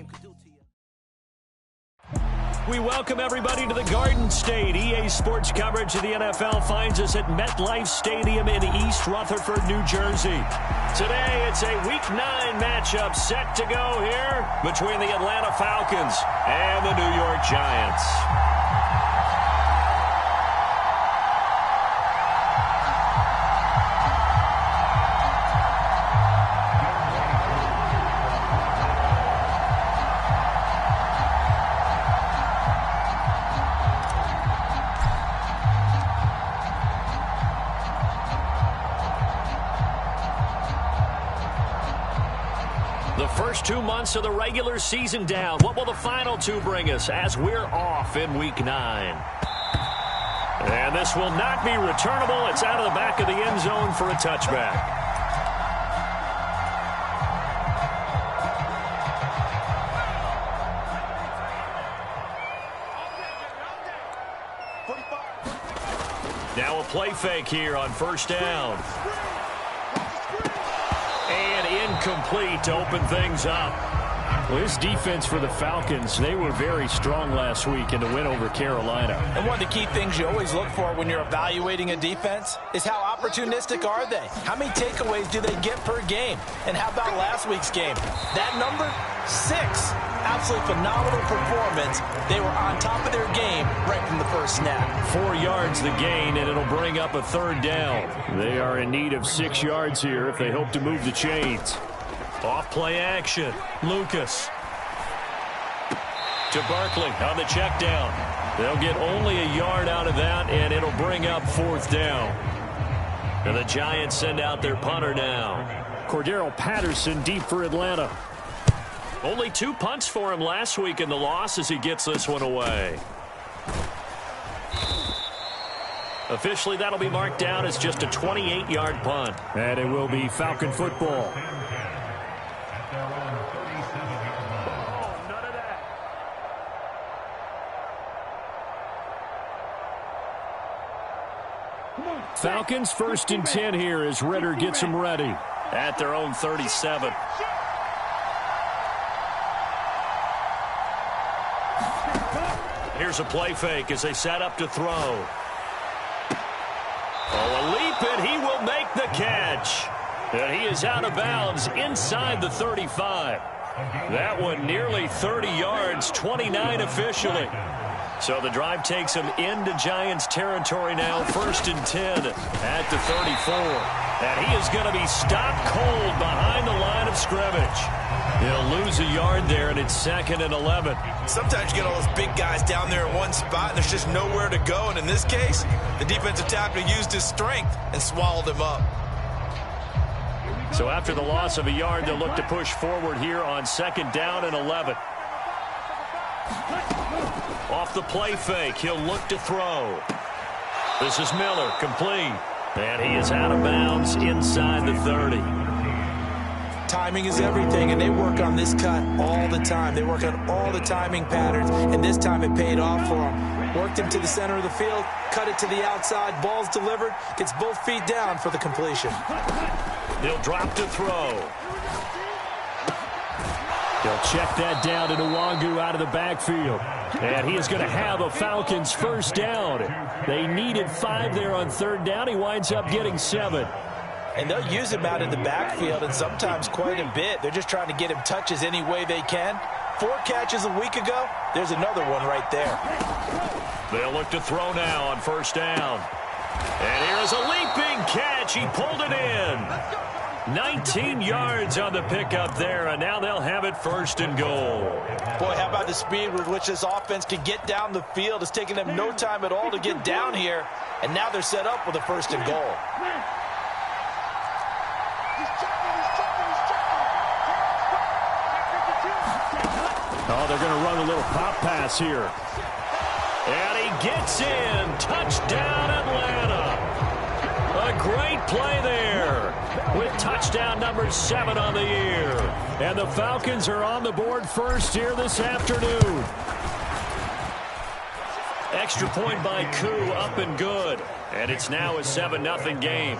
game could do to you. We welcome everybody to the Garden State. EA Sports coverage of the NFL finds us at MetLife Stadium in East Rutherford, New Jersey. Today, it's a Week 9 matchup set to go here between the Atlanta Falcons and the New York Giants. The first 2 months of the regular season down. What will the final 2 bring us as we're off in Week 9? And this will not be returnable. It's out of the back of the end zone for a touchback. Now a play fake here on first down. And incomplete to open things up. Well, this defense for the Falcons, they were very strong last week in the win over Carolina. And one of the key things you always look for when you're evaluating a defense is how opportunistic are they? How many takeaways do they get per game? And how about last week's game? That number, 6. Absolutely phenomenal performance. They were on top of their game right from the first snap. 4 yards the gain, and it'll bring up a third down. They are in need of 6 yards here if they hope to move the chains. Off play action. Lucas. To Barkley on the check down. They'll get only a yard out of that, and it'll bring up fourth down. And the Giants send out their punter now. Cordero Patterson deep for Atlanta. Only 2 punts for him last week in the loss as he gets this one away. Officially, that'll be marked down as just a 28-yard punt. And it will be Falcon football. Falcons 1st and 10 here as Ritter gets them ready. At their own 37. Here's a play fake as they set up to throw. Oh, a leap, and he will make the catch. And he is out of bounds inside the 35. That one nearly 30 yards, 29 officially. So the drive takes him into Giants territory now, 1st and 10 at the 34. And he is going to be stopped cold behind the line of scrimmage. He'll lose a yard there, and it's 2nd and 11. Sometimes you get all those big guys down there in one spot, and there's just nowhere to go. And in this case, the defensive tackle used his strength and swallowed him up. So after the loss of a yard, they'll look to push forward here on 2nd down and 11. Off the play fake, he'll look to throw. This is Miller, complete. And he is out of bounds inside the 30. Timing is everything, and they work on this cut all the time. They work on all the timing patterns, and this time it paid off for them. Worked him to the center of the field, cut it to the outside, ball's delivered, gets both feet down for the completion. He'll drop to throw. They'll check that down to Nwangu out of the backfield. And he is going to have a Falcons first down. They needed 5 there on 3rd down. He winds up getting 7. And they'll use him out in the backfield, and sometimes quite a bit. They're just trying to get him touches any way they can. 4 catches a week ago. There's another one right there. They'll look to throw now on 1st down. And here's a leaping catch. He pulled it in. 19 yards on the pickup there, and now they'll have it 1st and goal. Boy, how about the speed with which this offense can get down the field? It's taking them no time at all to get down here, and now they're set up with a 1st and goal. Oh, they're going to run a little pop pass here. And he gets in. Touchdown, Atlanta. A great play there with touchdown number 7 on the year. And the Falcons are on the board first here this afternoon. Extra point by Koo, up and good. And it's now a 7-0 game.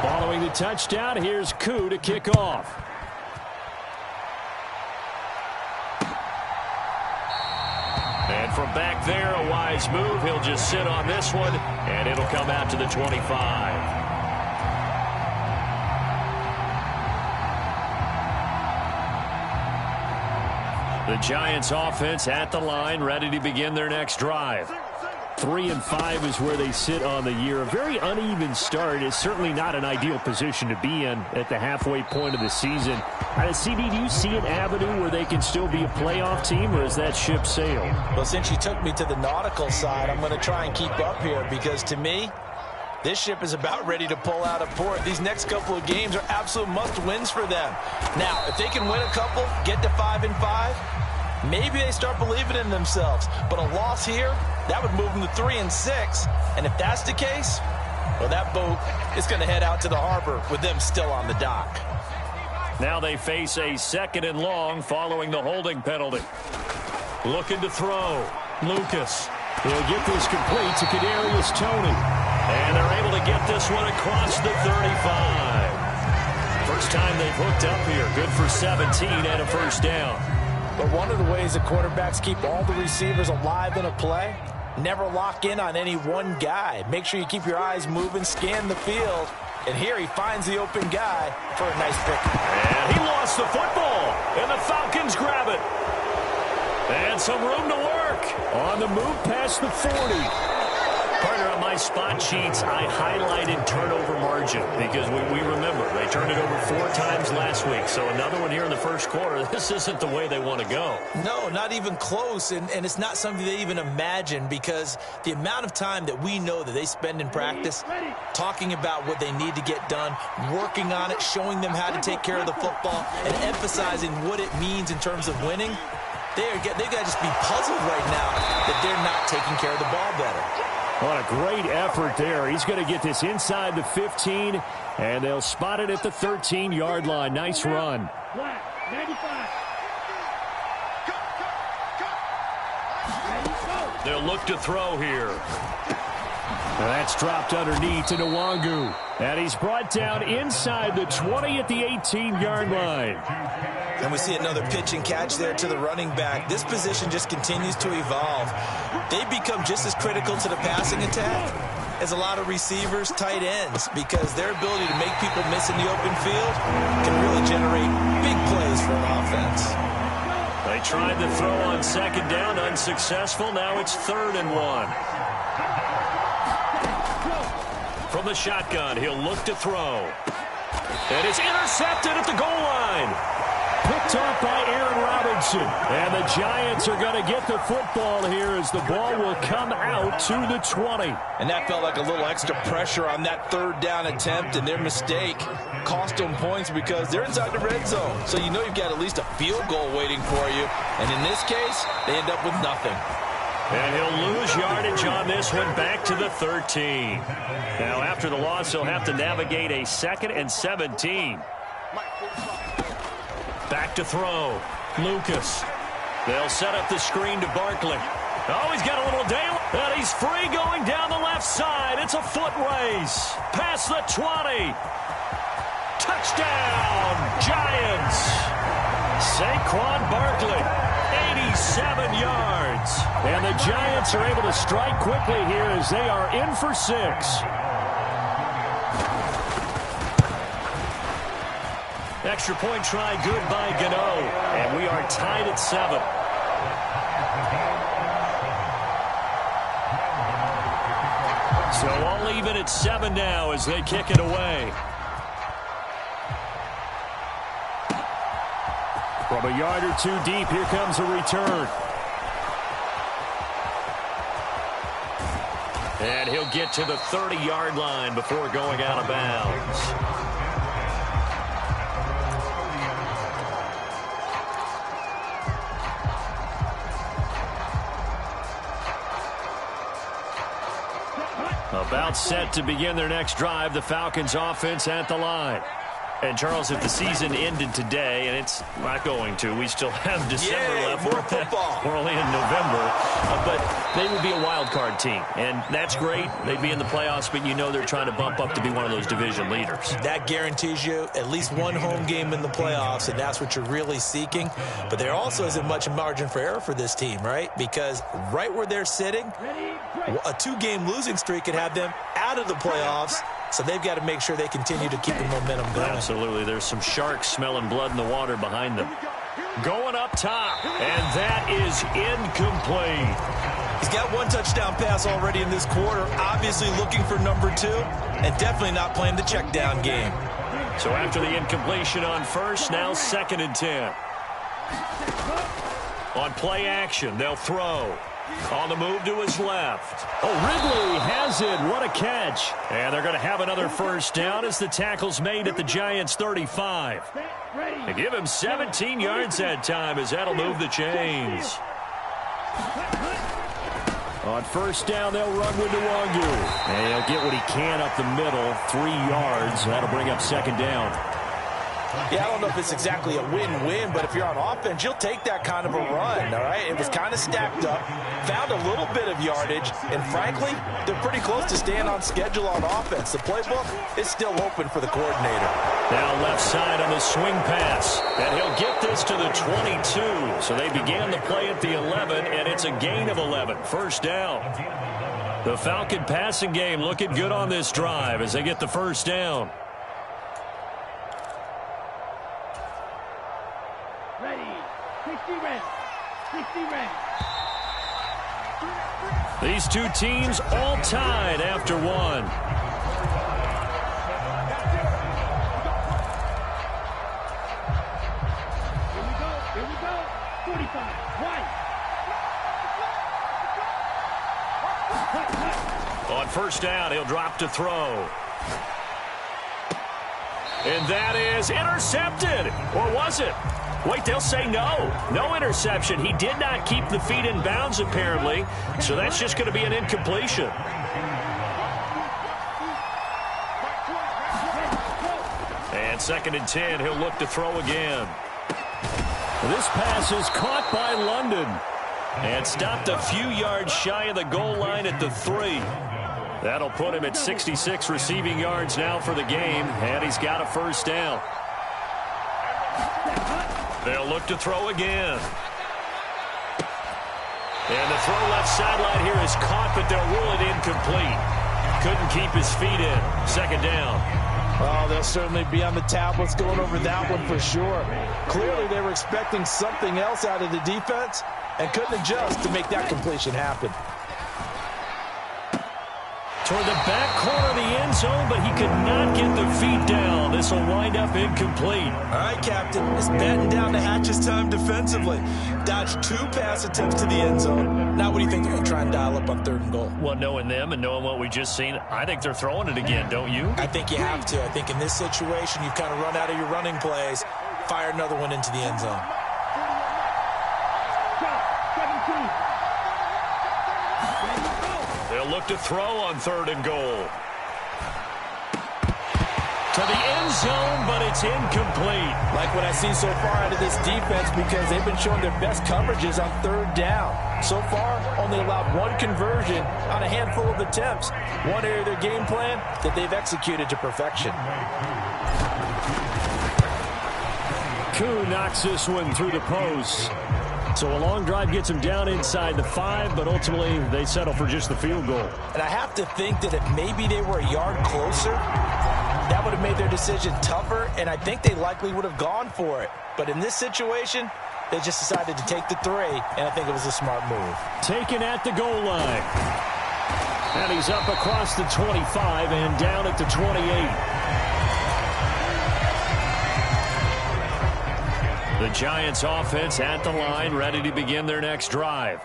Following the touchdown, here's Koo to kick off. And from back there, a wise move. He'll just sit on this one, and it'll come out to the 25. The Giants offense at the line, ready to begin their next drive. 3-5 is where they sit on the year. A very uneven start is certainly not an ideal position to be in at the halfway point of the season. CD, do you see an avenue where they can still be a playoff team, or is that ship sailed? Well, since you took me to the nautical side, I'm going to try and keep up here because to me, this ship is about ready to pull out of port. These next couple of games are absolute must-wins for them. Now, if they can win a couple, get to 5-5, maybe they start believing in themselves. But a loss here, that would move them to 3-6. And if that's the case, well, that boat is going to head out to the harbor with them still on the dock. Now they face a 2nd and long following the holding penalty. Looking to throw. Lucas. He'll get this complete to Kadarius Toney. And they're able to get this one across the 35. First time they've hooked up here. Good for 17 and a first down. But one of the ways the quarterbacks keep all the receivers alive in a play, never lock in on any one guy. Make sure you keep your eyes moving, scan the field. And here he finds the open guy for a nice pick. And he lost the football. And the Falcons grab it. And some room to work. On the move past the 40. Partner, on my spot sheets, I highlighted turnover margin because we remember they turned it over 4 times last week. So another one here in the first quarter. This isn't the way they want to go. No, not even close. And it's not something they even imagine because the amount of time that we know that they spend in practice talking about what they need to get done, working on it, showing them how to take care of the football, and emphasizing what it means in terms of winning. They've got to just be puzzled right now that they're not taking care of the ball better. What a great effort there. He's going to get this inside the 15, and they'll spot it at the 13-yard line. Nice run. They'll look to throw here. That's dropped underneath to Nwangu. And he's brought down inside the 20 at the 18-yard line. And we see another pitch and catch there to the running back. This position just continues to evolve. They become just as critical to the passing attack as a lot of receivers, tight ends, because their ability to make people miss in the open field can really generate big plays for an offense. They tried to throw on 2nd down, unsuccessful. Now it's 3rd and 1. From the shotgun, he'll look to throw. And it's intercepted at the goal line. Picked off by Aaron Robinson. And the Giants are going to get the football here as the ball will come out to the 20. And that felt like a little extra pressure on that 3rd down attempt, and their mistake cost them points because they're inside the red zone. So you know you've got at least a field goal waiting for you. And in this case, they end up with nothing. And he'll lose yardage on this one back to the 13. Now after the loss, he'll have to navigate a 2nd and 17. Back to throw. Lucas. They'll set up the screen to Barkley. Oh, he's got a little daylight. And he's free going down the left side. It's a foot race. Past the 20. Touchdown, Giants. Saquon Barkley, 87 yards. And the Giants are able to strike quickly here as they are in for 6. Extra point try good by Gano. And we are tied at 7. So all even at 7 now as they kick it away. From a yard or 2 deep, here comes a return. And he'll get to the 30-yard line before going out of bounds. About set to begin their next drive, the Falcons offense at the line. And, Charles, if the season ended today, and it's not going to, we still have December left. More football. We're only in November. But they would be a wild card team, and that's great. They'd be in the playoffs, but you know they're trying to bump up to be one of those division leaders. That guarantees you at least one home game in the playoffs, and that's what you're really seeking. But there also isn't much margin for error for this team, right? Because right where they're sitting, a two-game losing streak could have them out of the playoffs. So they've got to make sure they continue to keep the momentum going. Absolutely. There's some sharks smelling blood in the water behind them. Going up top, and that is incomplete. He's got one touchdown pass already in this quarter, obviously looking for number 2, and definitely not playing the check down game. So after the incompletion on first, now 2nd and 10. On play action, they'll throw. On the move to his left. Oh, Ridley has it. What a catch. And they're going to have another first down as the tackle's made at the Giants' 35. They give him 17 yards that time as that'll move the chains. On first down, they'll run with Nwangu. And he'll get what he can up the middle. 3 yards. That'll bring up 2nd down. Yeah, I don't know if it's exactly a win-win, but if you're on offense, you'll take that kind of a run, all right? It was kind of stacked up, found a little bit of yardage, and frankly, they're pretty close to staying on schedule on offense. The playbook is still open for the coordinator. Now left side on the swing pass, and he'll get this to the 22. So they began the play at the 11, and it's a gain of 11. First down. The Falcon passing game looking good on this drive as they get the first down. These two teams all tied after one. Here we go. 45. Right. On first down, he'll drop to throw. And that is intercepted. Or was it? Wait, they'll say no. No interception. He did not keep the feet in bounds, apparently. So that's just going to be an incompletion. And 2nd and 10, he'll look to throw again. This pass is caught by London. And stopped a few yards shy of the goal line at the 3. That'll put him at 66 receiving yards now for the game. And he's got a first down. They'll look to throw again. And the throw left sideline here is caught, but they'll rule it incomplete. Couldn't keep his feet in. 2nd down. Oh, they'll certainly be on the tablets going over that one for sure. Clearly, they were expecting something else out of the defense and couldn't adjust to make that completion happen. Toward the back corner of the end zone, but he could not get the feet down. This will wind up incomplete. All right, Captain. It's batting down the hatches time defensively. Dodged 2 pass attempts to the end zone. Now what do you think they're going to try and dial up on 3rd and goal? Well, knowing them and knowing what we just seen, I think they're throwing it again, don't you? I think you have to. I think in this situation, you've kind of run out of your running plays. Fire another one into the end zone. They'll look to throw on 3rd and goal. To the end zone, but it's incomplete. Like what I see so far out of this defense because they've been showing their best coverages on 3rd down. So far, only allowed 1 conversion on a handful of attempts. One area of their game plan that they've executed to perfection. Koo knocks this one through the post. So a long drive gets them down inside the 5, but ultimately they settle for just the field goal. And I have to think that if maybe they were a yard closer, that would have made their decision tougher, and I think they likely would have gone for it. But in this situation, they just decided to take the 3, and I think it was a smart move. Taken at the goal line. And he's up across the 25 and down at the 28. The Giants offense at the line, ready to begin their next drive.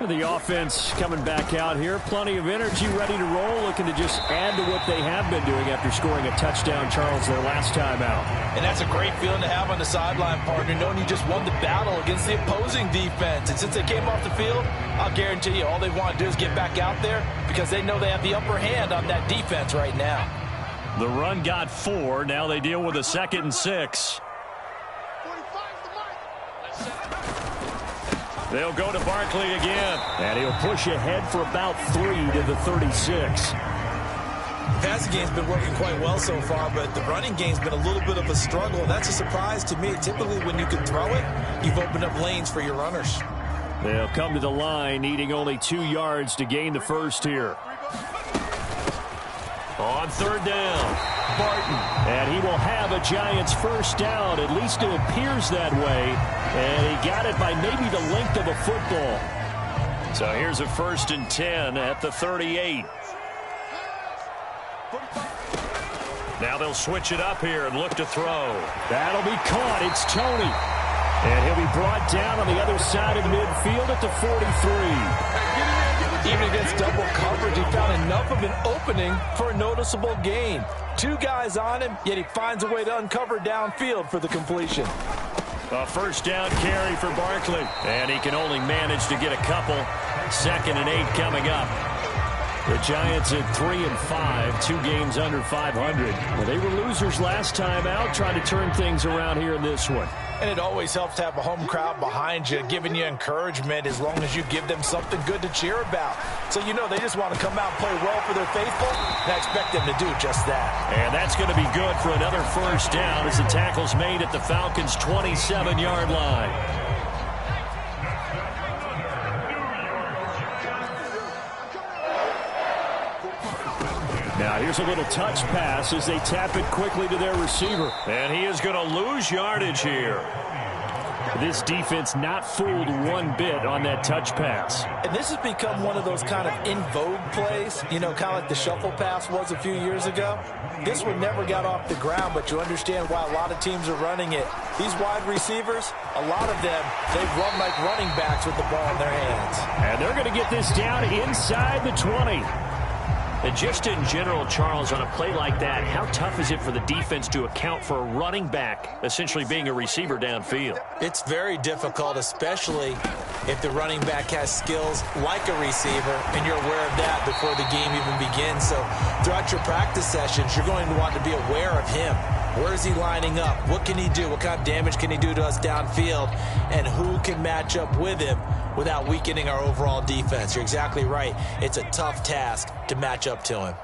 The offense coming back out here. Plenty of energy, ready to roll, looking to just add to what they have been doing after scoring a touchdown, Charles, their last time out. And that's a great feeling to have on the sideline, partner, knowing you just won the battle against the opposing defense. And since they came off the field, I'll guarantee you all they want to do is get back out there because they know they have the upper hand on that defense right now. The run got 4. Now they deal with a 2nd and 6. They'll go to Barkley again. And he'll push ahead for about 3 to the 36. The passing game's been working quite well so far, but the running game's been a little bit of a struggle. That's a surprise to me. Typically, when you can throw it, you've opened up lanes for your runners. They'll come to the line, needing only 2 yards to gain the first here. On 3rd down, Barton. And he will have a Giants first down. At least it appears that way. And he got it by maybe the length of a football. So here's a 1st and 10 at the 38. Now they'll switch it up here and look to throw. That'll be caught. It's Tony. And he'll be brought down on the other side of midfield at the 43. Even against double coverage, he found enough of an opening for a noticeable gain. 2 guys on him, yet he finds a way to uncover downfield for the completion. A 1st down carry for Barkley. And he can only manage to get a couple. 2nd and 8 coming up. The Giants at 3 and 5, 2 games under 500. Well, they were losers last time out, trying to turn things around here in this one. And it always helps to have a home crowd behind you, giving you encouragement as long as you give them something good to cheer about. So you know they just want to come out and play well for their faithful, and I expect them to do just that. And that's going to be good for another 1st down as the tackle's made at the Falcons' 27-yard line. Now here's a little touch pass as they tap it quickly to their receiver. And he is going to lose yardage here. This defense not fooled one bit on that touch pass. And this has become one of those kind of in vogue plays, you know, kind of like the shuffle pass was a few years ago. This one never got off the ground, but you understand why a lot of teams are running it. These wide receivers, a lot of them, they run like running backs with the ball in their hands. And they're going to get this down inside the 20. And just in general, Charles, on a play like that, how tough is it for the defense to account for a running back essentially being a receiver downfield? It's very difficult, especially if the running back has skills like a receiver, and you're aware of that before the game even begins. So throughout your practice sessions, you're going to want to be aware of him. Where is he lining up? What can he do? What kind of damage can he do to us downfield? And who can match up with him without weakening our overall defense? You're exactly right. It's a tough task to match up to him.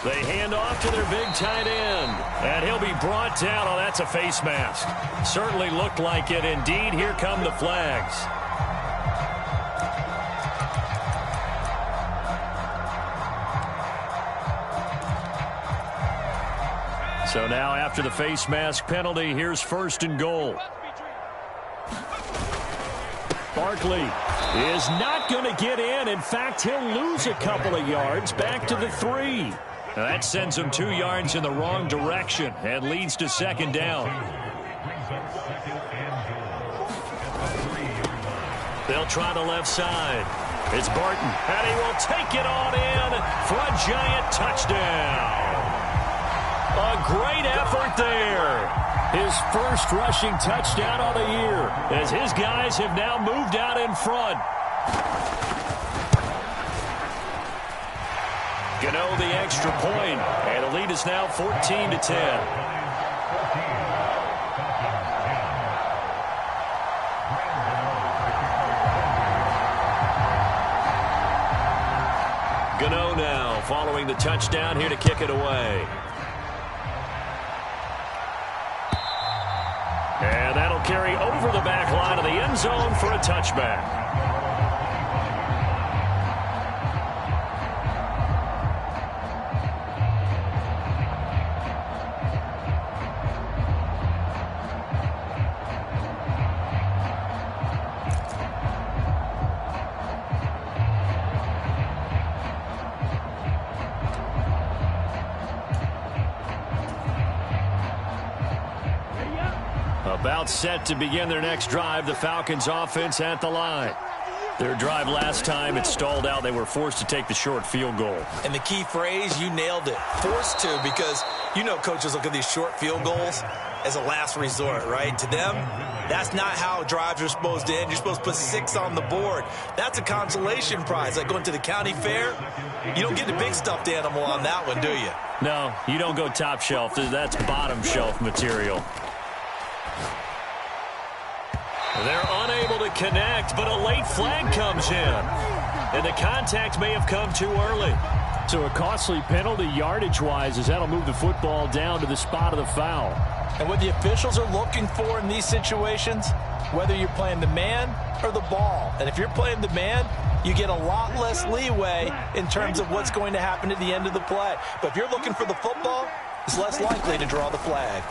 They hand off to their big tight end. And he'll be brought down. Oh, that's a face mask. Certainly looked like it. Indeed, here come the flags. So now after the face mask penalty, here's 1st and goal. Barkley is not going to get in. In fact, he'll lose a couple of yards back to the 3. Now that sends him 2 yards in the wrong direction and leads to 2nd down. They'll try the left side. It's Barton, and he will take it on in for a Giant touchdown. A great effort there. His first rushing touchdown of the year, as his guys have now moved out in front. Gano the extra point, and the lead is now 14-10. Gano now following the touchdown here to kick it away. And that'll carry over the back line of the end zone for a touchback. About set to begin their next drive, the Falcons offense at the line. Their drive last time, it stalled out. They were forced to take the short field goal. And the key phrase, you nailed it. Forced to, because you know coaches look at these short field goals as a last resort, right? To them, that's not how drives are supposed to end. You're supposed to put 6 on the board. That's a consolation prize. Like going to the county fair, you don't get the big stuffed animal on that one, do you? No, you don't go top shelf. That's bottom shelf material. They're unable to connect, but a late flag comes in. And the contact may have come too early. So a costly penalty yardage-wise, as that'll move the football down to the spot of the foul. And what the officials are looking for in these situations, whether you're playing the man or the ball. And if you're playing the man, you get a lot less leeway in terms of what's going to happen at the end of the play. But if you're looking for the football, it's less likely to draw the flag.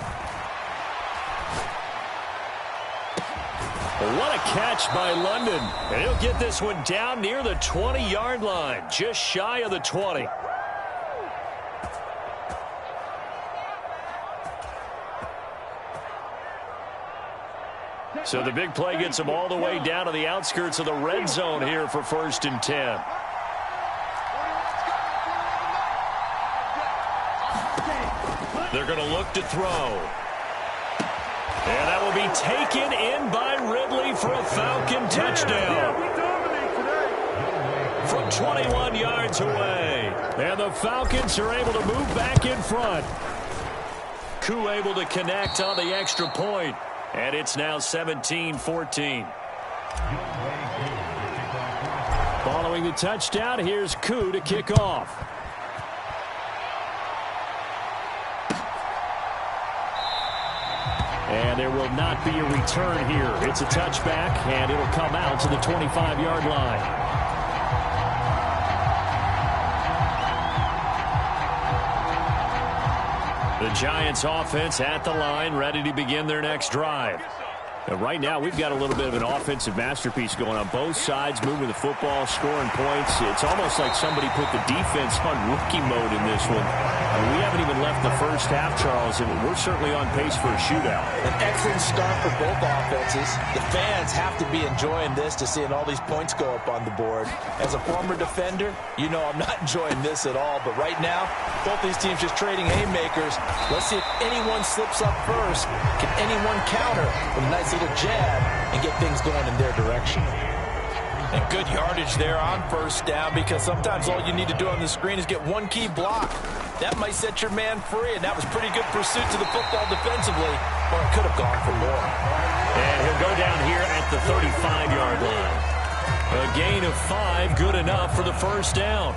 What a catch by London. And he'll get this one down near the 20-yard line, just shy of the 20. So the big play gets them all the way down to the outskirts of the red zone here for 1st and 10. They're going to look to throw. And that will be taken in by Ridley for a Falcon touchdown. From 21 yards away. And the Falcons are able to move back in front. Koo able to connect on the extra point. And it's now 17-14. Following the touchdown, here's Koo to kick off. And there will not be a return here. It's a touchback, and it'll come out to the 25-yard line. The Giants offense at the line, ready to begin their next drive. And right now, we've got a little bit of an offensive masterpiece going on both sides, moving the football, scoring points. It's almost like somebody put the defense on rookie mode in this one. And we haven't even left the first half, Charles, and we're certainly on pace for a shootout. An excellent start for both offenses. The fans have to be enjoying this to seeing all these points go up on the board. As a former defender, you know I'm not enjoying this at all. But right now, both these teams just trading haymakers. Let's see if anyone slips up first. Can anyone counter with a nice little jab and get things going in their direction? And good yardage there on 1st down, because sometimes all you need to do on the screen is get one key block. That might set your man free, and that was pretty good pursuit to the football defensively, or it could have gone for more. And he'll go down here at the 35-yard line. A gain of 5, good enough for the 1st down.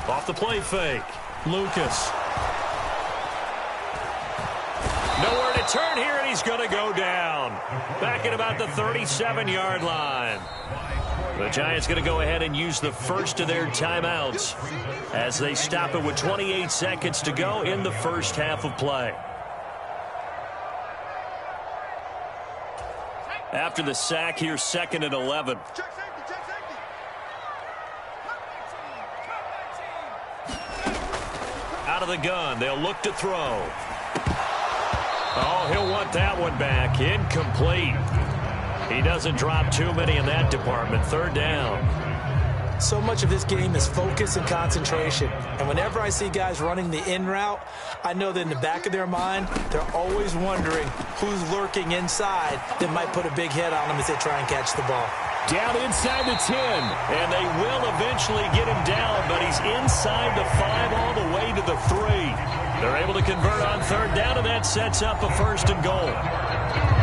Off the play fake, Lucas. Nowhere to turn here, and he's going to go down. Back at about the 37-yard line. The Giants going to go ahead and use the first of their timeouts as they stop it with 28 seconds to go in the first half of play. After the sack here, 2nd and 11. Out of the gun, they'll look to throw. Oh, he'll want that one back. Incomplete. He doesn't drop too many in that department. 3rd down. So much of this game is focus and concentration. And whenever I see guys running the in route, I know that in the back of their mind, they're always wondering who's lurking inside that might put a big hit on them as they try and catch the ball. Down inside the 10. And they will eventually get him down, but he's inside the 5 all the way to the 3. They're able to convert on 3rd down, and that sets up a 1st and goal.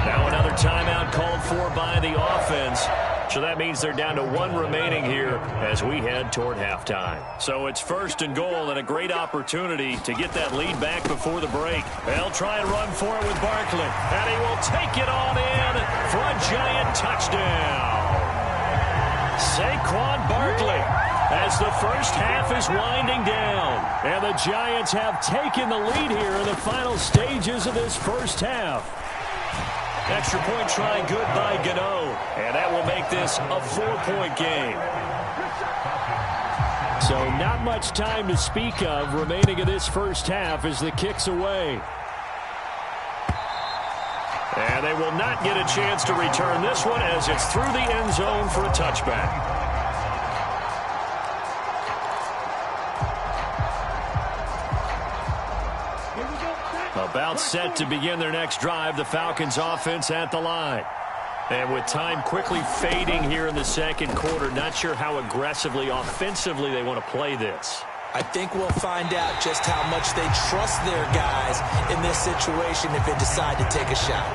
Now another timeout called for by the offense. So that means they're down to 1 remaining here as we head toward halftime. So it's 1st and goal, and a great opportunity to get that lead back before the break. They'll try and run for it with Barkley. And he will take it on in for a Giant touchdown. Saquon Barkley, as the first half is winding down. And the Giants have taken the lead here in the final stages of this first half. Extra point try good by Gano. And that will make this a 4-point game. So not much time to speak of remaining in this first half as the kick's away. And they will not get a chance to return this one as it's through the end zone for a touchback. About set to begin their next drive, the Falcons offense at the line. And with time quickly fading here in the second quarter, not sure how aggressively, offensively they want to play this. I think we'll find out just how much they trust their guys in this situation if they decide to take a shot.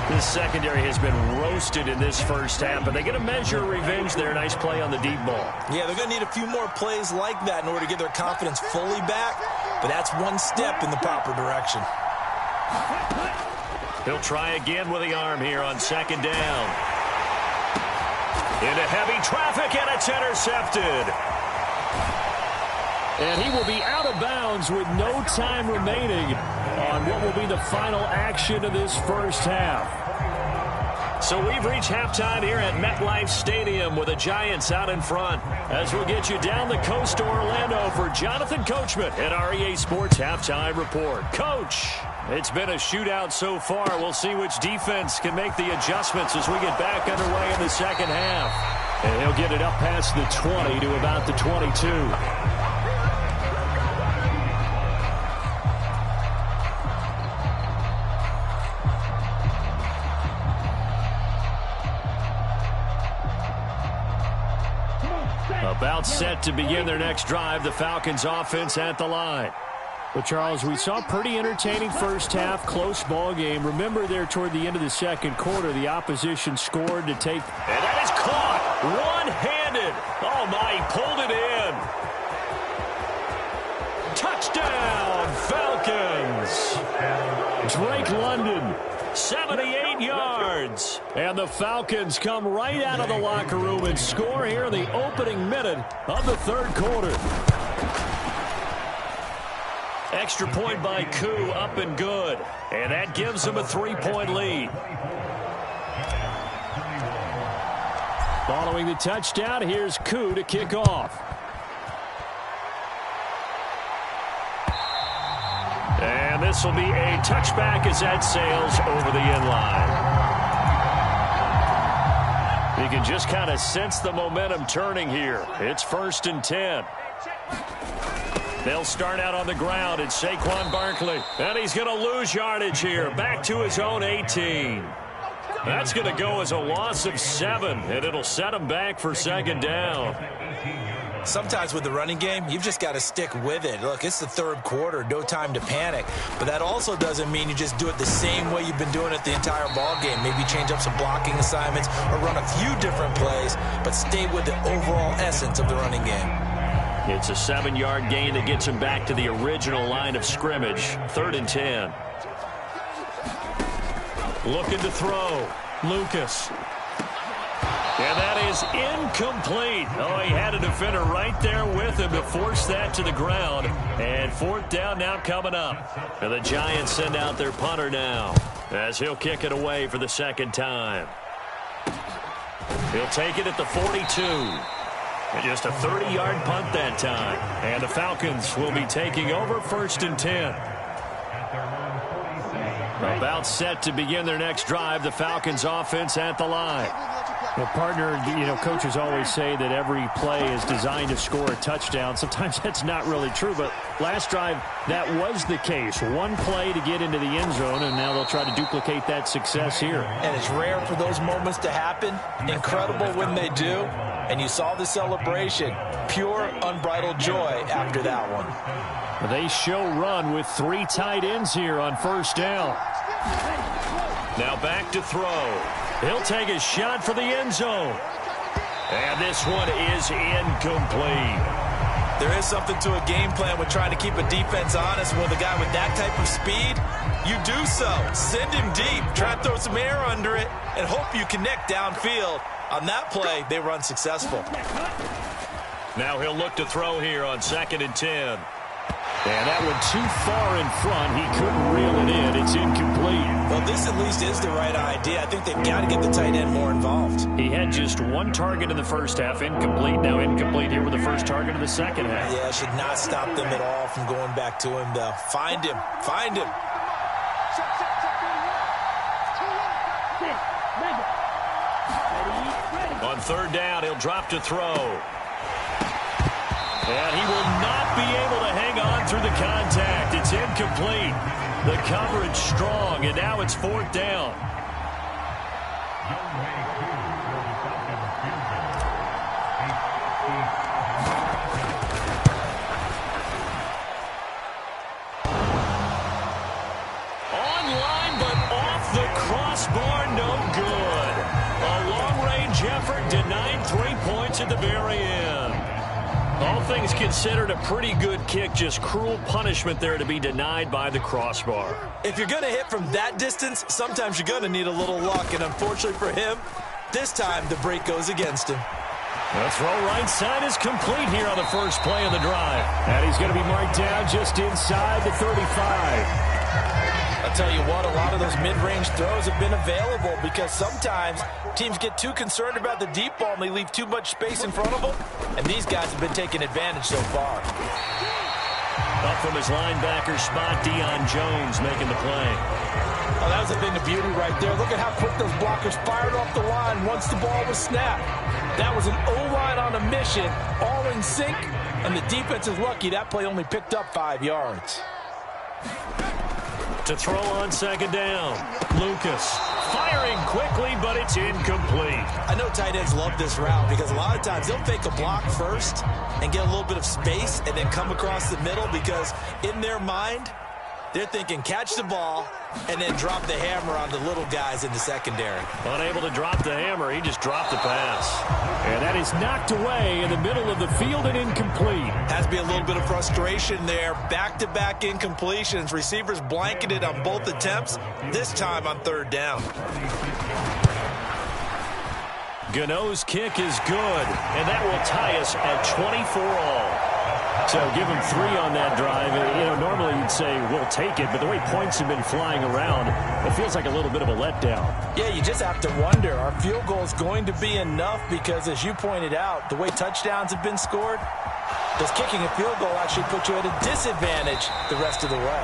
This secondary has been roasted in this first half, but they get a measure of revenge there. Nice play on the deep ball. Yeah, they're going to need a few more plays like that in order to get their confidence fully back, but that's one step in the proper direction. He'll try again with the arm here on second down. Into heavy traffic, and it's intercepted. And he will be out of bounds with no time remaining on what will be the final action of this first half. So we've reached halftime here at MetLife Stadium with the Giants out in front. As we'll get you down the coast to Orlando for Jonathan Coachman at our EA Sports Halftime Report. Coach, it's been a shootout so far. We'll see which defense can make the adjustments as we get back underway in the second half. And he'll get it up past the 20 to about the 22. About set to begin their next drive, the Falcons offense at the line. Well, Charles, we saw a pretty entertaining first half, close ball game. Remember there toward the end of the second quarter, the opposition scored to take. And that is caught one-handed. Oh, my, he pulled it in. Touchdown, Falcons. Drake London. 78 yards. And the Falcons come right out of the locker room and score here in the opening minute of the third quarter. Extra point by Koo, up and good. And that gives them a 3-point lead. Following the touchdown, here's Koo to kick off. And this will be a touchback as that sails over the end line. You can just kind of sense the momentum turning here. It's 1st and 10. They'll start out on the ground. It's Saquon Barkley. And he's going to lose yardage here. Back to his own 18. That's going to go as a loss of 7, and it'll set him back for second down. Sometimes with the running game, you've just got to stick with it. Look, it's the third quarter, no time to panic. But that also doesn't mean you just do it the same way you've been doing it the entire ball game. Maybe change up some blocking assignments or run a few different plays, but stay with the overall essence of the running game. It's a 7-yard gain that gets him back to the original line of scrimmage. 3rd and 10. Looking to throw. Lucas. And that is incomplete. Oh, he had a defender right there with him to force that to the ground. And 4th down now coming up. And the Giants send out their punter now as he'll kick it away for the second time. He'll take it at the 42. And just a 30-yard punt that time. And the Falcons will be taking over 1st and 10. About set to begin their next drive, the Falcons offense at the line. Well, partner, coaches always say that every play is designed to score a touchdown. Sometimes that's not really true, but last drive, that was the case. One play to get into the end zone, and now they'll try to duplicate that success here. And it's rare for those moments to happen. Incredible when they do. And you saw the celebration. Pure, unbridled joy after that one. They show run with 3 tight ends here on 1st down. Now back to throw. He'll take a shot for the end zone. And this one is incomplete. There is something to a game plan with trying to keep a defense honest. With a guy with that type of speed, you do so. Send him deep. Try to throw some air under it and hope you connect downfield. On that play, they run successful. Now he'll look to throw here on 2nd and 10. And that one too far in front. He couldn't reel it in. It's incomplete. Well, this at least is the right idea. I think they've got to get the tight end more involved. He had just 1 target in the first half. Incomplete. Now incomplete here with the first target of the second half. Yeah, it should not stop them at all from going back to him, though. Find him. Find him. On third down, he'll drop to throw. And he will not be able to hang on through the contact. It's incomplete. The coverage strong, and now it's fourth down. Online, but off the crossbar, no good. A long-range effort denied 3 points at the very end. All things considered, a pretty good kick. Just cruel punishment there to be denied by the crossbar. If you're going to hit from that distance, sometimes you're going to need a little luck. And unfortunately for him, this time the break goes against him. The throw right side is complete here on the first play of the drive. And he's going to be marked down just inside the 35. I'll tell you what, a lot of those mid-range throws have been available because sometimes teams get too concerned about the deep ball and they leave too much space in front of them. And these guys have been taking advantage so far. Up from his linebacker spot, Deion Jones making the play. Oh, that was a thing of beauty right there. Look at how quick those blockers fired off the line once the ball was snapped. That was an O-line on a mission, all in sync, and the defense is lucky that play only picked up 5 yards. To throw on second down, Lucas firing quickly, but it's incomplete. I know tight ends love this route because a lot of times they'll fake a block first and get a little bit of space and then come across the middle because in their mind, they're thinking catch the ball and then drop the hammer on the little guys in the secondary. Unable to drop the hammer, he just dropped the pass. And that is knocked away in the middle of the field and incomplete. Has to be a little bit of frustration there. Back-to-back incompletions. Receivers blanketed on both attempts, this time on third down. Gano's kick is good, and that will tie us at 24 all. So give him 3 on that drive. You know, normally you'd say we'll take it, but the way points have been flying around, it feels like a little bit of a letdown. Yeah, you just have to wonder, are field goals going to be enough? Because as you pointed out, the way touchdowns have been scored, does kicking a field goal actually put you at a disadvantage the rest of the way?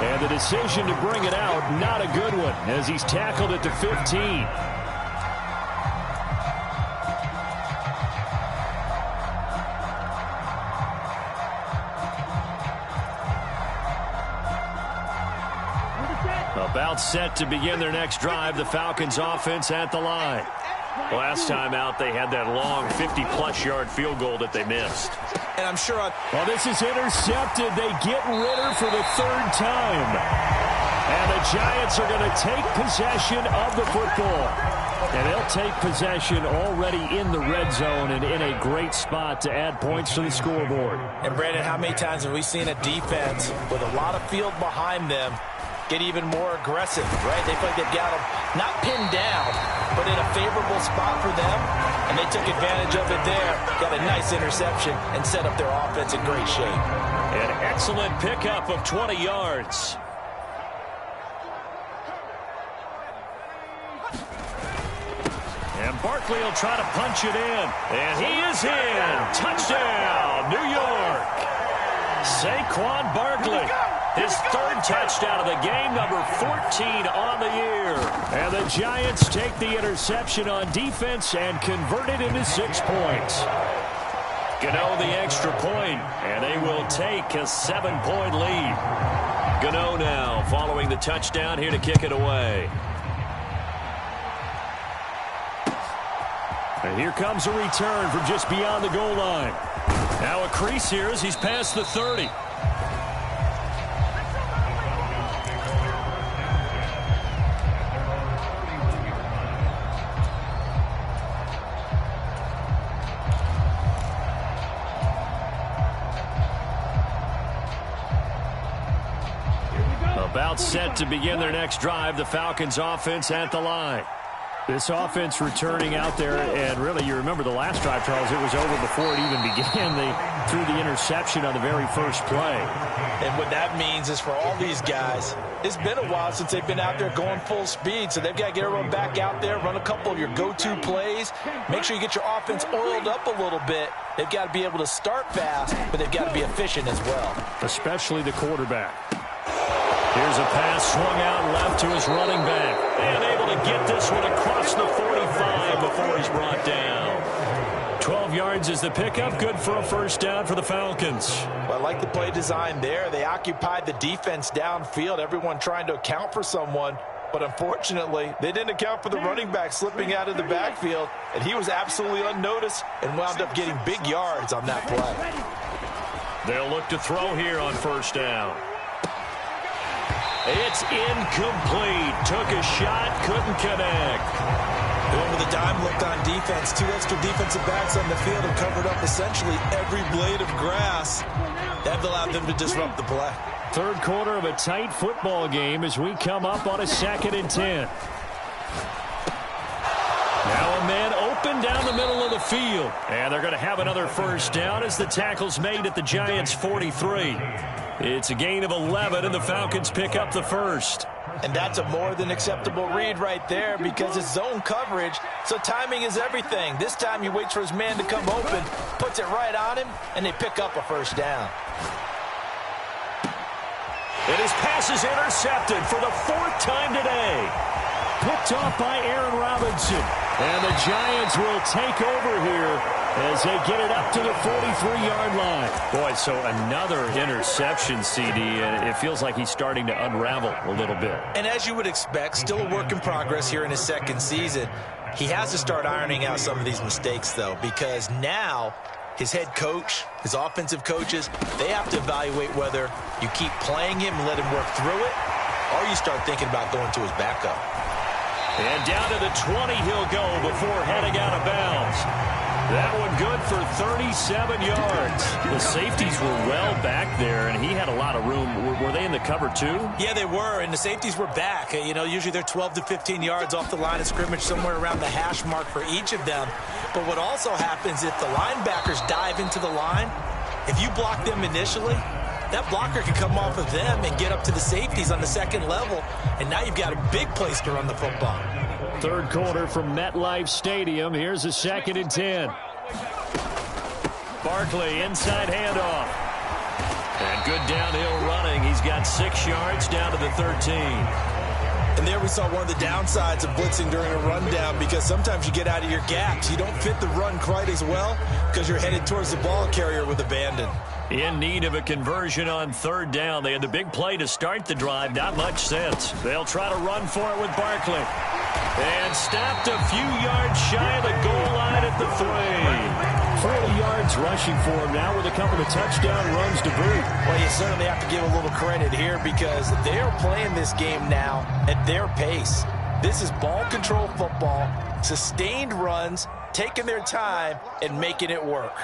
And the decision to bring it out, not a good one, as he's tackled at the 15. About set to begin their next drive, the Falcons offense at the line. Last time out, they had that long 50-plus yard field goal that they missed. And I'm sure well, this is intercepted. They get Ritter for the 3rd time. And the Giants are going to take possession of the football. And they'll take possession already in the red zone and in a great spot to add points to the scoreboard. And, Brandon, how many times have we seen a defense with a lot of field behind them get even more aggressive, right? They feel like they've got them not pinned down, but in a favorable spot for them, and they took advantage of it there, got a nice interception, and set up their offense in great shape. An excellent pickup of 20 yards. And Barkley will try to punch it in. And he is in. Touchdown, New York. Saquon Barkley. His 3rd touchdown of the game, number 14 on the year. And the Giants take the interception on defense and convert it into 6 points. Gano the extra point, and they will take a 7-point lead. Gano now following the touchdown here to kick it away. And here comes a return from just beyond the goal line. Now a crease here as he's past the 30. About set to begin their next drive, the Falcons offense at the line. This offense returning out there, and really, you remember the last drive, Charles, it was over before it even began. They threw the interception on the very first play. And what that means is for all these guys, it's been a while since they've been out there going full speed, so they've got to get everyone back out there, run a couple of your go-to plays, make sure you get your offense oiled up a little bit. They've got to be able to start fast, but they've got to be efficient as well. Especially the quarterback. Here's a pass swung out left to his running back. And able to get this one across the 45 before he's brought down. 12 yards is the pickup. Good for a first down for the Falcons. Well, I like the play design there. They occupied the defense downfield, everyone trying to account for someone. But unfortunately, they didn't account for the running back slipping out of the backfield, and he was absolutely unnoticed and wound up getting big yards on that play. They'll look to throw here on first down. It's incomplete. Took a shot, couldn't connect. Going with a dime look on defense. 2 extra defensive backs on the field and covered up essentially every blade of grass. That allowed them to disrupt the play. Third quarter of a tight football game as we come up on a 2nd and 10. Now a man open down the middle of the field. And they're going to have another first down as the tackle's made at the Giants' 43. It's a gain of 11, and the Falcons pick up the first. And that's a more than acceptable read right there because it's zone coverage, so timing is everything. This time he waits for his man to come open, puts it right on him, and they pick up a first down. And his pass is intercepted for the 4th time today. Picked off by Aaron Robinson. And the Giants will take over here as they get it up to the 43-yard line. Boy, so another interception, CD, and it feels like he's starting to unravel a little bit. And as you would expect, still a work in progress here in his 2nd season. He has to start ironing out some of these mistakes, though, because now his head coach, his offensive coaches, they have to evaluate whether you keep playing him and let him work through it, or you start thinking about going to his backup. And down to the 20 he'll go before heading out of bounds. That one good for 37 yards. The safeties were well back there, and he had a lot of room. Were they in the cover too? Yeah, they were, and the safeties were back. You know, usually they're 12 to 15 yards off the line of scrimmage, somewhere around the hash mark for each of them. But what also happens if the linebackers dive into the line, if you block them initially, that blocker can come off of them and get up to the safeties on the 2nd level, and now you've got a big place to run the football. Third quarter from MetLife Stadium. Here's a 2nd and 10. Barkley, inside handoff. And good downhill running. He's got 6 yards down to the 13. And there we saw one of the downsides of blitzing during a rundown, because sometimes you get out of your gaps. You don't fit the run quite as well because you're headed towards the ball carrier with abandon. In need of a conversion on 3rd down. They had the big play to start the drive. Not much sense. They'll try to run for it with Barkley. And stopped a few yards shy of the goal line at the 3. 40 yards rushing for him now with a couple of touchdown runs to boot. Well, you certainly have to give a little credit here because they're playing this game now at their pace. This is ball control football, sustained runs, taking their time, and making it work.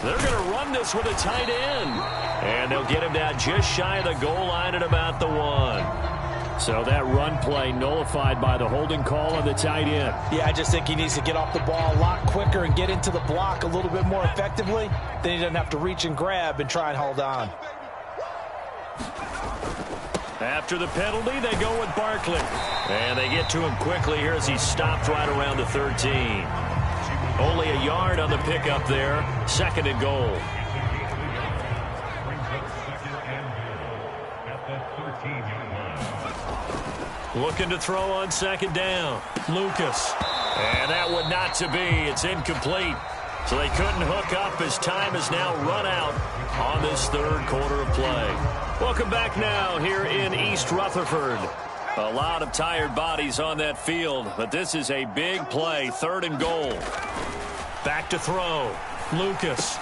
They're going to run this with a tight end. And they'll get him down just shy of the goal line at about the 1. So that run play nullified by the holding call on the tight end. Yeah, I just think he needs to get off the ball a lot quicker and get into the block a little bit more effectively. Then he doesn't have to reach and grab and try and hold on. After the penalty, they go with Barkley. And they get to him quickly here as he stopped right around the 13. Only a yard on the pickup there. 2nd and goal. Looking to throw on 2nd down. Lucas. And that one not to be. It's incomplete. So they couldn't hook up as time has now run out on this 3rd quarter of play. Welcome back now here in East Rutherford. A lot of tired bodies on that field, but this is a big play. 3rd and goal. Back to throw. Lucas.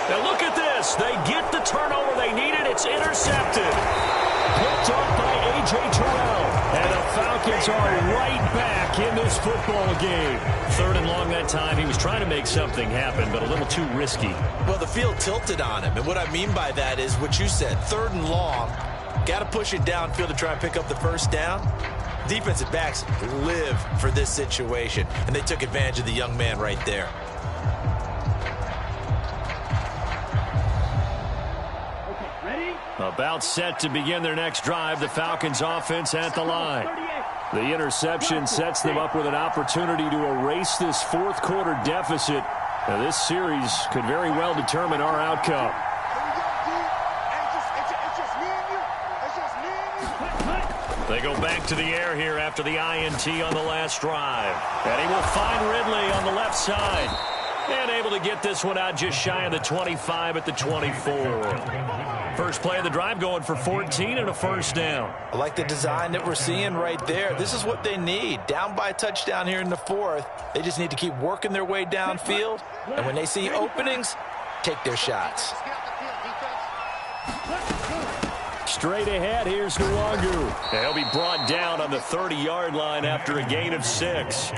Now look at this. They get the turnover they needed. It's intercepted. Picked up by A.J. Terrell. And the Falcons are right back in this football game. 3rd and long that time. He was trying to make something happen, but a little too risky. Well, the field tilted on him. And what I mean by that is what you said. 3rd and long. Got to push it downfield to try and pick up the first down. Defensive backs live for this situation. And they took advantage of the young man right there. About set to begin their next drive. The Falcons offense at the line. The interception sets them up with an opportunity to erase this 4th quarter deficit. Now, this series could very well determine our outcome. They go back to the air here after the INT on the last drive. And he will find Ridley on the left side. And able to get this one out just shy of the 25 at the 24. First play of the drive going for 14 and a first down. I like the design that we're seeing right there. This is what they need. Down by a touchdown here in the fourth. They just need to keep working their way downfield. And when they see openings, take their shots. Straight ahead, here's Nwangu. He'll be brought down on the 30-yard line after a gain of 6.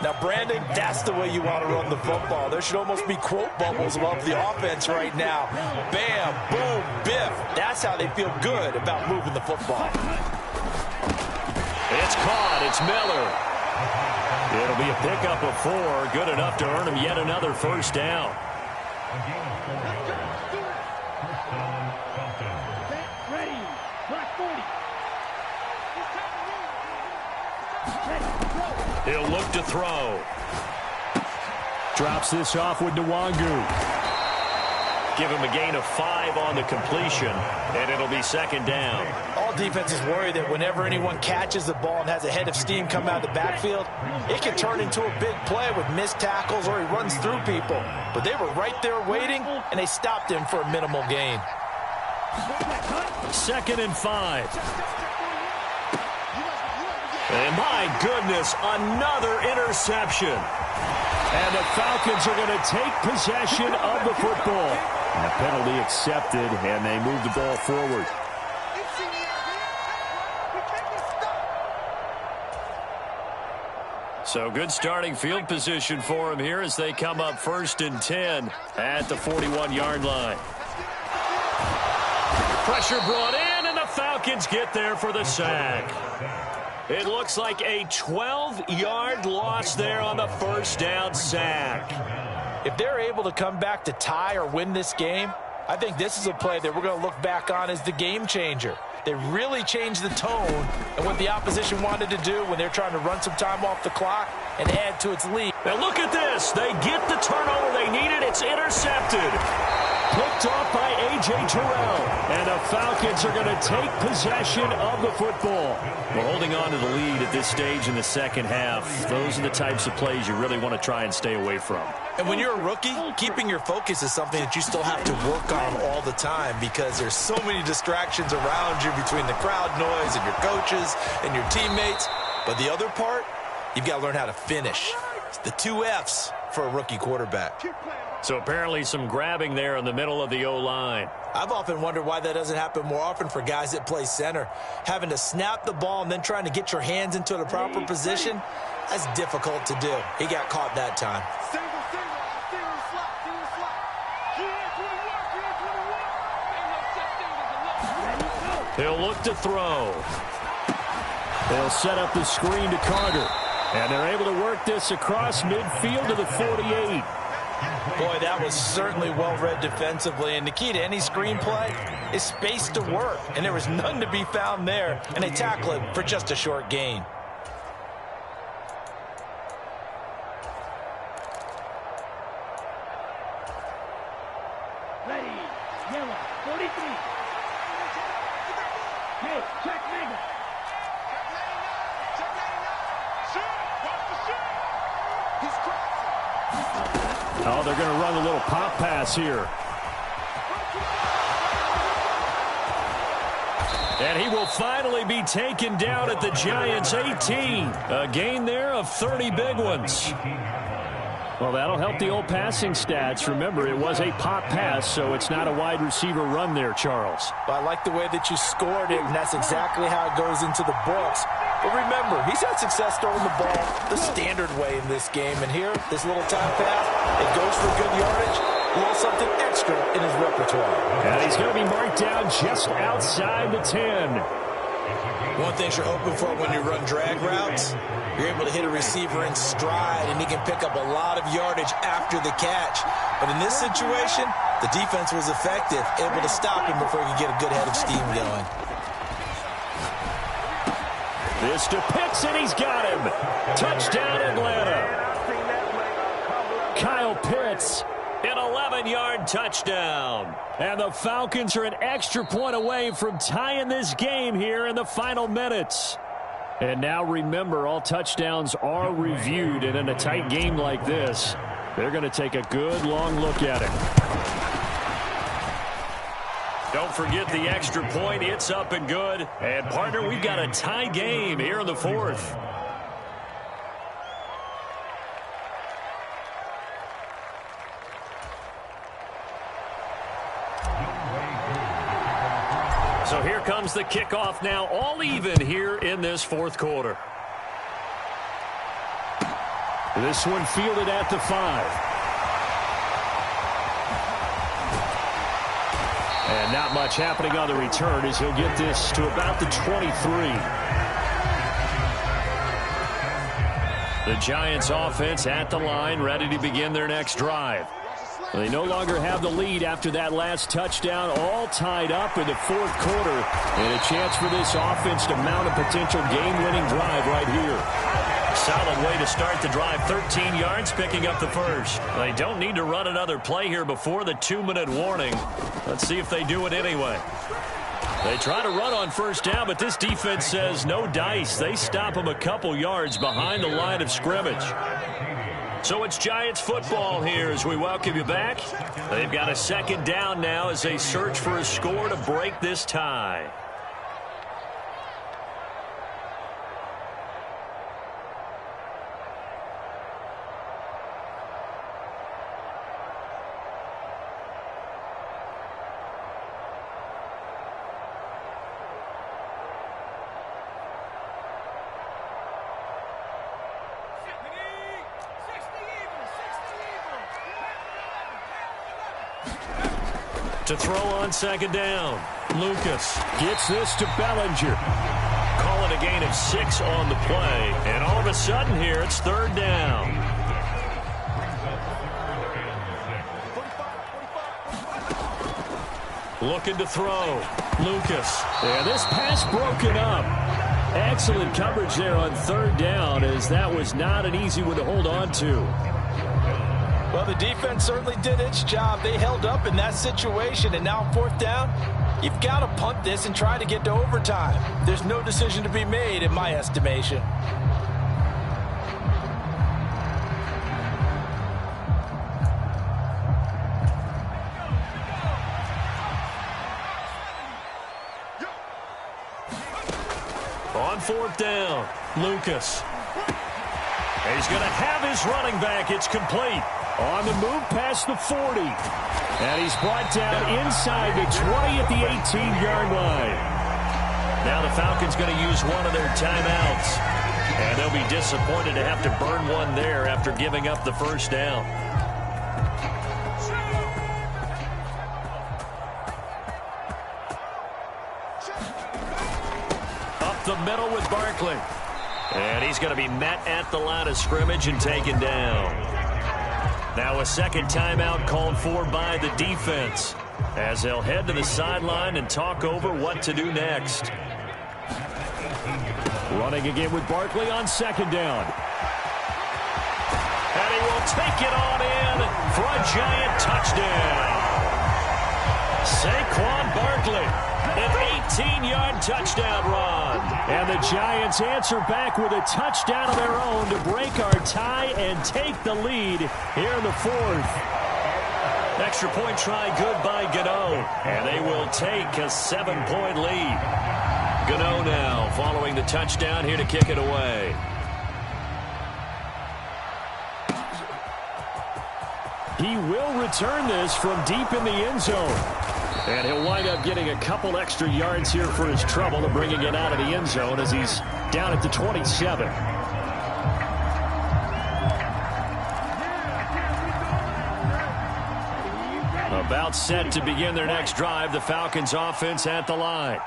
Now, Brandon, that's the way you want to run the football. There should almost be quote bubbles above the offense right now. Bam, boom, biff. That's how they feel good about moving the football. It's caught. It's Miller. It'll be a pickup of 4. Good enough to earn him yet another first down. Ready. Block 40. He'll look to throw. Drops this off with Nwangu. Give him a gain of 5 on the completion, and it'll be second down. All defenses worry that whenever anyone catches the ball and has a head of steam come out of the backfield, it can turn into a big play with missed tackles or he runs through people. But they were right there waiting, and they stopped him for a minimal gain. Second and 5. And my goodness, another interception. And the Falcons are going to take possession of the football. And the penalty accepted, and they move the ball forward. So good starting field position for him here as they come up 1st and 10 at the 41-yard line. Pressure brought in, and the Falcons get there for the sack. It looks like a 12-yard loss there on the first down sack. If they're able to come back to tie or win this game, I think this is a play that we're going to look back on as the game changer. They really changed the tone and what the opposition wanted to do when they're trying to run some time off the clock and add to its lead. Now look at this. They get the turnover they needed. It's intercepted. Picked off by A.J. Terrell. And the Falcons are going to take possession of the football. We're holding on to the lead at this stage in the second half. Those are the types of plays you really want to try and stay away from. And when you're a rookie, keeping your focus is something that you still have to work on all the time because there's so many distractions around you between the crowd noise and your coaches and your teammates. But the other part, you've got to learn how to finish. It's the 2 F's for a rookie quarterback. So apparently some grabbing there in the middle of the O-line. I've often wondered why that doesn't happen more often for guys that play center. Having to snap the ball and then trying to get your hands into the proper position, that's difficult to do. He got caught that time. He'll look to throw. They'll set up the screen to Carter. And they're able to work this across midfield to the 48. Boy, that was certainly well-read defensively. And the key to any screenplay is space to work. And there was none to be found there. And they tackle it for just a short gain. Ready. Yellow. 43. Hey, check Mega. Oh, they're going to run a little pop pass here. And he will finally be taken down at the Giants' 18. A gain there of 30 big ones. Well, that'll help the old passing stats. Remember, it was a pop pass, so it's not a wide receiver run there, Charles. Well, I like the way that you scored it, and that's exactly how it goes into the books. But remember, he's had success throwing the ball the standard way in this game. And here, this little time pass, it goes for good yardage, a little something extra in his repertoire. And he's going to be marked down just outside the 10. One thing you're open for when you run drag routes, you're able to hit a receiver in stride, and he can pick up a lot of yardage after the catch. But in this situation, the defense was effective, able to stop him before he could get a good head of steam going. This to Pitts, and he's got him. Touchdown, Atlanta. Kyle Pitts. An 11-yard touchdown. And the Falcons are an extra point away from tying this game here in the final minutes. And now remember, all touchdowns are reviewed, and in a tight game like this, They're going to take a good long look at it. Don't forget the extra point. It's up and good. And, partner, we've got a tie game here in the fourth. So here comes the kickoff now, all even here in this fourth quarter. This one fielded at the 5. And not much happening on the return as he'll get this to about the 23. The Giants offense at the line, ready to begin their next drive. They no longer have the lead after that last touchdown, all tied up in the fourth quarter. And a chance for this offense to mount a potential game-winning drive right here. Solid way to start the drive. 13 yards, picking up the first. They don't need to run another play here before the 2-minute warning. Let's see if they do it anyway. They try to run on first down, but this defense says no dice. They stop them a couple yards behind the line of scrimmage. So it's Giants football here as we welcome you back. They've got a second down now as they search for a score to break this tie. To throw on second down. Lucas gets this to Bellinger. Calling a gain of 6 on the play. And all of a sudden here, it's third down. Looking to throw. Lucas. And this pass broken up. Excellent coverage there on third down, as that was not an easy one to hold on to. Well, the defense certainly did its job. They held up in that situation, and now on fourth down, you've got to punt this and try to get to overtime. There's no decision to be made in my estimation. On fourth down, Lucas. He's going to have his running back. It's complete. On the move past the 40. And he's brought down inside the 20 at the 18-yard line. Now the Falcons going to use one of their timeouts. And they'll be disappointed to have to burn one there after giving up the first down. Up the middle with Barkley. And he's going to be met at the line of scrimmage and taken down. Now a second timeout called for by the defense as they'll head to the sideline and talk over what to do next. Running again with Barkley on second down. And he will take it on in for a Giant touchdown. Saquon Barkley. An 18-yard touchdown run. And the Giants answer back with a touchdown of their own to break our tie and take the lead here in the fourth. Extra point try good by Gano. And they will take a 7-point lead. Gano now following the touchdown here to kick it away. He will return this from deep in the end zone. And he'll wind up getting a couple extra yards here for his trouble and bringing it out of the end zone as he's down at the 27. About set to begin their next drive, the Falcons offense at the line.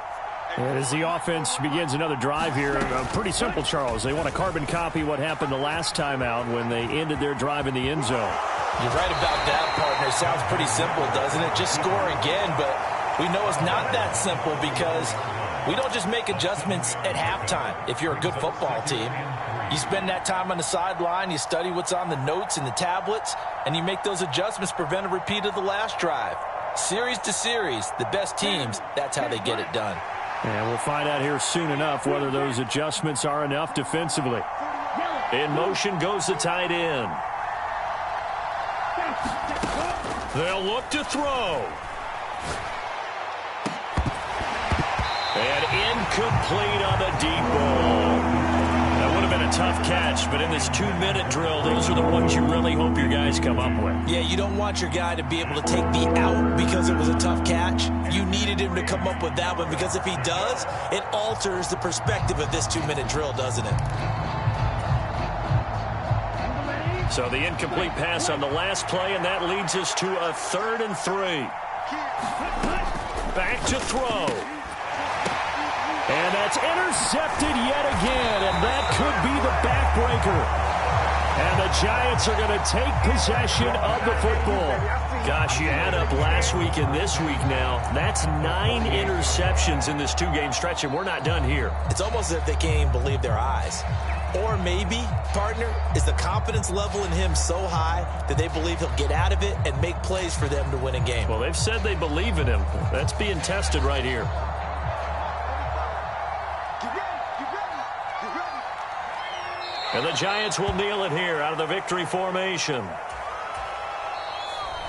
And as the offense begins another drive here, pretty simple, Charles. They want to carbon copy what happened the last time out when they ended their drive in the end zone. You're right about that, partner. Sounds pretty simple, doesn't it? Just score again, but we know it's not that simple because we don't just make adjustments at halftime if you're a good football team. You spend that time on the sideline, you study what's on the notes and the tablets, and you make those adjustments to prevent a repeat of the last drive. Series to series, the best teams, that's how they get it done. And we'll find out here soon enough whether those adjustments are enough defensively. In motion goes the tight end. They'll look to throw. And incomplete on the deep ball. That would have been a tough catch, but in this 2-minute drill, those are the ones you really hope your guys come up with. Yeah, you don't want your guy to be able to take the out because it was a tough catch. You needed him to come up with that one because if he does, it alters the perspective of this 2-minute drill, doesn't it? So the incomplete pass on the last play, and that leads us to a 3rd and 3. Back to throw. And that's intercepted yet again, and that could be the backbreaker. And the Giants are going to take possession of the football. Gosh, you add up last week and this week now. That's 9 interceptions in this 2-game stretch, and we're not done here. It's almost as if they can't even believe their eyes. Or maybe, partner, is the confidence level in him so high that they believe he'll get out of it and make plays for them to win a game. Well, they've said they believe in him. That's being tested right here. And the Giants will kneel it here out of the victory formation.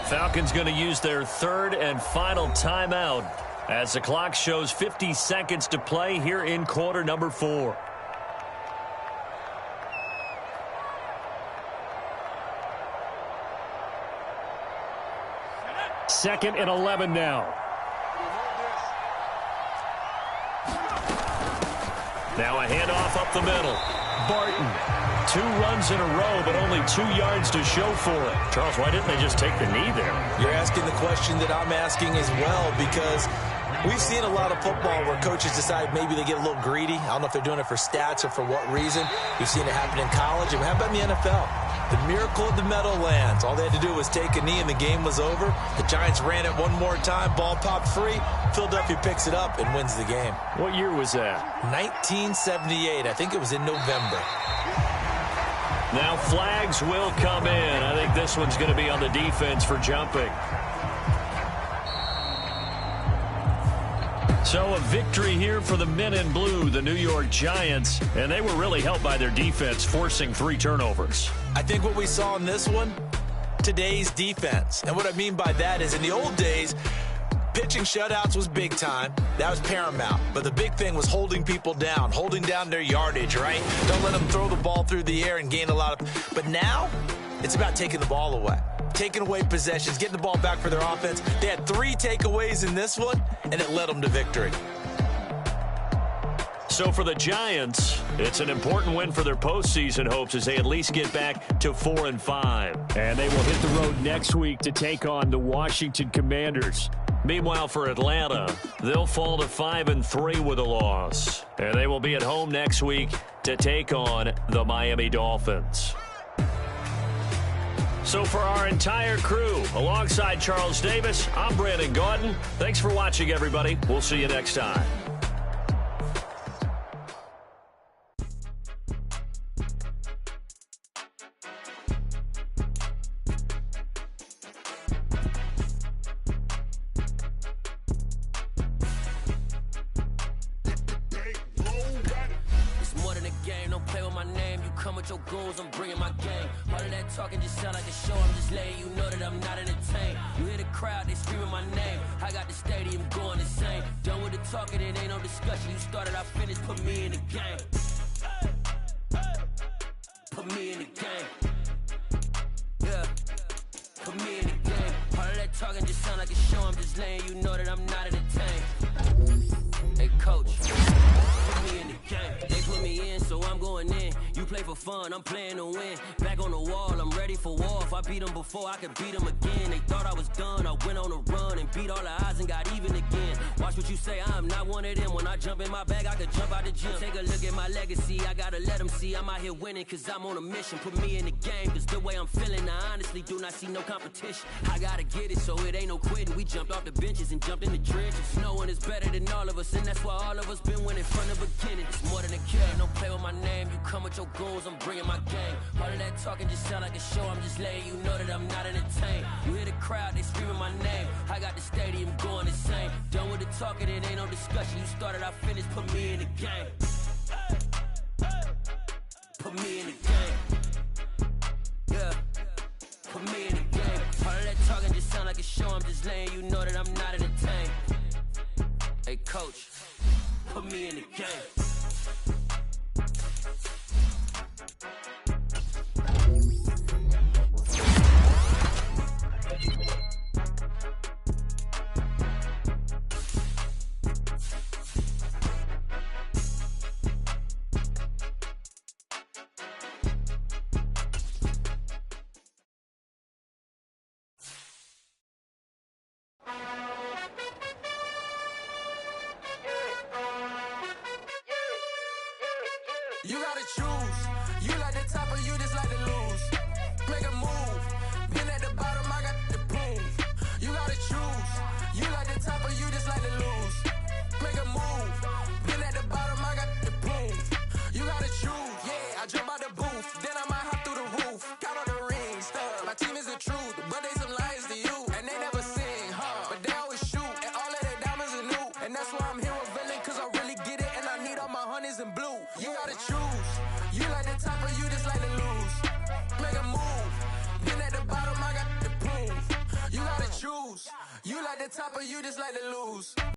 Falcons going to use their 3rd and final timeout as the clock shows 50 seconds to play here in quarter number 4. Second and 11 now. Now a handoff up the middle. Barton. 2 runs in a row, but only 2 yards to show for it. Charles, why didn't they just take the knee there? You're asking the question that I'm asking as well, because we've seen a lot of football where coaches decide maybe they get a little greedy. I don't know if they're doing it for stats or for what reason. We've seen it happen in college. And how about in the NFL? The miracle of the Meadowlands. All they had to do was take a knee and the game was over. The Giants ran it one more time. Ball popped free. Philadelphia picks it up and wins the game. What year was that? 1978. I think it was in November. Now flags will come in. I think this one's going to be on the defense for jumping. So a victory here for the men in blue, the New York Giants, and they were really helped by their defense, forcing 3 turnovers. I think what we saw in this one, today's defense. And what I mean by that is in the old days, pitching shutouts was big time. That was paramount. But the big thing was holding people down, holding down their yardage, right? Don't let them throw the ball through the air and gain a lot of... But now, it's about taking the ball away. Taking away possessions, getting the ball back for their offense. They had 3 takeaways in this one, and it led them to victory. So for the Giants, it's an important win for their postseason hopes as they at least get back to 4-5. And they will hit the road next week to take on the Washington Commanders. Meanwhile, for Atlanta, they'll fall to 5-3 with a loss. And they will be at home next week to take on the Miami Dolphins. So for our entire crew, alongside Charles Davis, I'm Brandon Gaudin. Thanks for watching, everybody. We'll see you next time. Your goals, I'm bringing my game. All of that talking just sound like a show. I'm just letting you know that I'm not entertained. You hear the crowd, they screaming my name. I got the stadium going insane. Done with the talking, it ain't no discussion. You started, I finished, put me in the game. Put me in the game. Yeah. Put me in the game. All of that talking just sound like a show. I'm just letting you know that I'm not entertained. Hey, coach. Put me in the game. They put me in, so I'm going in. You play for fun, I'm playing to win. Back on the wall, I'm ready for war. If I beat them before, I could beat them again. They thought I was done, I went on a run and beat all the odds and got even again. Watch what you say, I'm not one of them. When I jump in my bag, I could jump out the gym. Take a look at my legacy, I gotta let them see I'm out here winning, cause I'm on a mission. Put me in the game, cause the way I'm feeling, I honestly do not see no competition. I gotta get it, so it ain't no quitting. We jumped off the benches and jumped in the trenches. No one is better than all of us, and that's why all of us been winning from the beginning. It's more than a kid, don't play with my name. You come with your goals, I'm bringing my game. All of that talking just sound like a show. I'm just letting you know that I'm not entertained. You hear the crowd, they screaming my name. I got the stadium going insane. Done with the talking, it ain't no discussion. You started, I finished, put me in the game. Put me in the game. Yeah. Put me in the game. just letting you know that I'm not in the tank. Hey, coach, put me in the game. You gotta choose. You like the top or you just like to lose. Make a move. Been at the bottom, I got the proof. You gotta choose. You like the top or you just like to lose. Make a move. Been at the bottom, I got the proof. You gotta choose. Yeah, I jump out the booth. Then I might hop through the roof. Count on the rings. My team is the truth, but they some liars to you. And they never sing, but they always shoot. And all of their diamonds are new. And that's why I'm here with villain, cause I really get it. And I need all my honeys in blue. You gotta choose. You like the top or you just like to lose. Make a move. Been at the bottom, I got the proof. You gotta choose. You like the top or you just like to lose.